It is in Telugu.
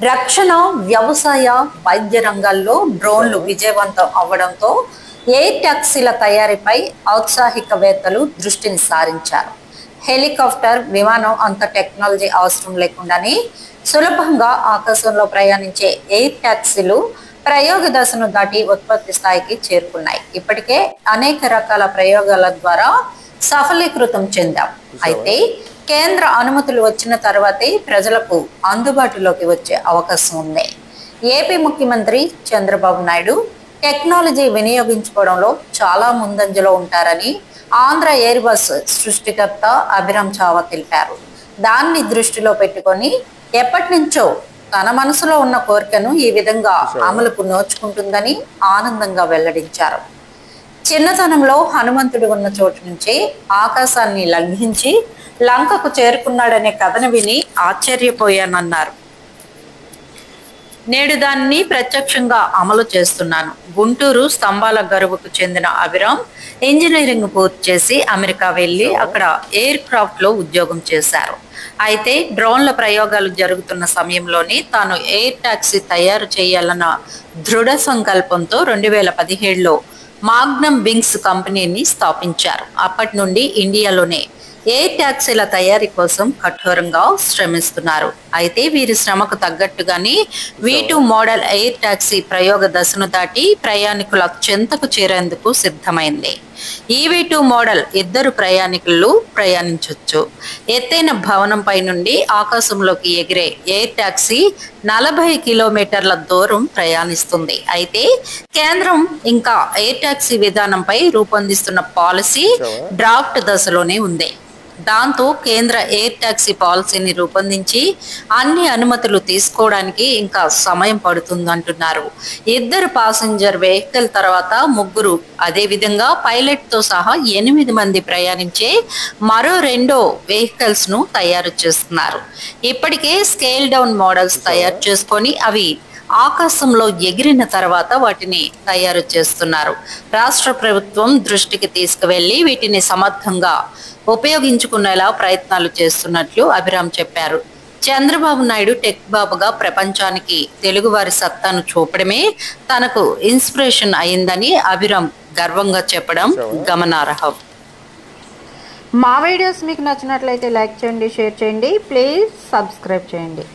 రక్షణ, వ్యవసాయ, వైద్య రంగాల్లో డ్రోన్లు విజయవంతం అవ్వడంతో ఎయిర్ టాక్సీల తయారీపై ఔత్సాహికవేత్తలు దృష్టిని సారించారు. హెలికాప్టర్, విమానం అంత టెక్నాలజీ అవసరం లేకుండానే సులభంగా ఆకాశంలో ప్రయాణించే ఎయిర్ టాక్సీలు ప్రయోగ దశను దాటి ఉత్పత్తి స్థాయికి చేరుకున్నాయి. ఇప్పటికే అనేక రకాల ప్రయోగాల ద్వారా సఫలీకృతం చెందాం. అయితే కేంద్ర అనుమతులు వచ్చిన తర్వాతే ప్రజలకు అందుబాటులోకి వచ్చే అవకాశం ఉంది. ఏపీ ముఖ్యమంత్రి చంద్రబాబు నాయుడు టెక్నాలజీ వినియోగించుకోవడంలో చాలా ముందంజలో ఉంటారని ఆంధ్ర ఎయిర్ బస్ సృష్టికర్త అభిరామ్ చావా తెలిపారు. దాన్ని దృష్టిలో పెట్టుకొని ఎప్పటి నుంచో తన మనసులో ఉన్న కోరికను ఈ విధంగా అమలుకు నోచుకుంటుందని ఆనందంగా వెల్లడించారు. చిన్నతనంలో హనుమంతుడు ఉన్న చోటు నుంచి ఆకాశాన్ని లంఘించి లంకకు చేరుకున్నాడనే కథను విని ఆశ్చర్యపోయానన్నారు. నేడు దాన్ని ప్రత్యక్షంగా అమలు చేస్తున్నాను. గుంటూరు స్తంభాల గరువుకు చెందిన అభిరామ్ ఇంజనీరింగ్ పూర్తి చేసి అమెరికా వెళ్లి అక్కడ ఎయిర్ క్రాఫ్ట్ లో ఉద్యోగం చేశారు. అయితే డ్రోన్ల ప్రయోగాలు జరుగుతున్న సమయంలోనే తాను ఎయిర్ టాక్సీ తయారు చేయాలన్న దృఢ సంకల్పంతో 2017లో మాగ్నమ్ వింగ్స్ కంపెనీని స్థాపించారు. అప్పటి నుండి ఇండియాలోనే ఎయిర్ టాక్సీల తయారీ కోసం కఠోరంగా శ్రమిస్తున్నారు. అయితే వీరి శ్రమకు తగ్గట్టుగానే V2 మోడల్ ఎయిర్ టాక్సీ ప్రయోగ దశను దాటి ప్రయాణికుల చెంతకు చేరేందుకు సిద్ధమైంది. ఈ V2 మోడల్ 2 ప్రయాణికులు ప్రయాణించవచ్చు. ఎత్తైన భవనంపై నుండి ఆకాశంలోకి ఎగిరే ఎయిర్ టాక్సీ 40 కిలోమీటర్ల దూరం ప్రయాణిస్తుంది. అయితే కేంద్రం ఇంకా ఎయిర్ టాక్సీ విధానంపై రూపొందిస్తున్న పాలసీ డ్రాఫ్ట్ దశలోనే ఉంది. దాంతో కేంద్ర ఎయిర్ టాక్సీ పాలసీని రూపొందించి అన్ని అనుమతులు తీసుకోవడానికి ఇంకా సమయం పడుతుందంటున్నారు. 2 ప్యాసింజర్ వెహికల్ తర్వాత 3, అదేవిధంగా పైలట్ తో సహా 8 మంది ప్రయాణించే మరో 2 వెహికల్స్ ను తయారు చేస్తున్నారు. ఇప్పటికే స్కేల్ డౌన్ మోడల్స్ తయారు చేసుకొని అవి ఆకాశంలో ఎగిరిన తర్వాత వాటిని తయారు చేస్తున్నారు. రాష్ట్ర ప్రభుత్వం దృష్టికి తీసుకువెళ్లి వీటిని సమర్థంగా ఉపయోగించుకునేలా ప్రయత్నాలు చేస్తున్నట్లు అభిరామ్ చెప్పారు. చంద్రబాబు నాయుడు టెక్ బాబుగా ప్రపంచానికి తెలుగువారి సత్తాను చూపడమే తనకు ఇన్స్పిరేషన్ అయిందని అభిరామ్ గర్వంగా చెప్పడం గమనార్హం. మా వీడియోస్ మీకు నచ్చినట్లయితే లైక్ చేయండి, షేర్ చేయండి, ప్లీజ్ సబ్స్క్రైబ్ చేయండి.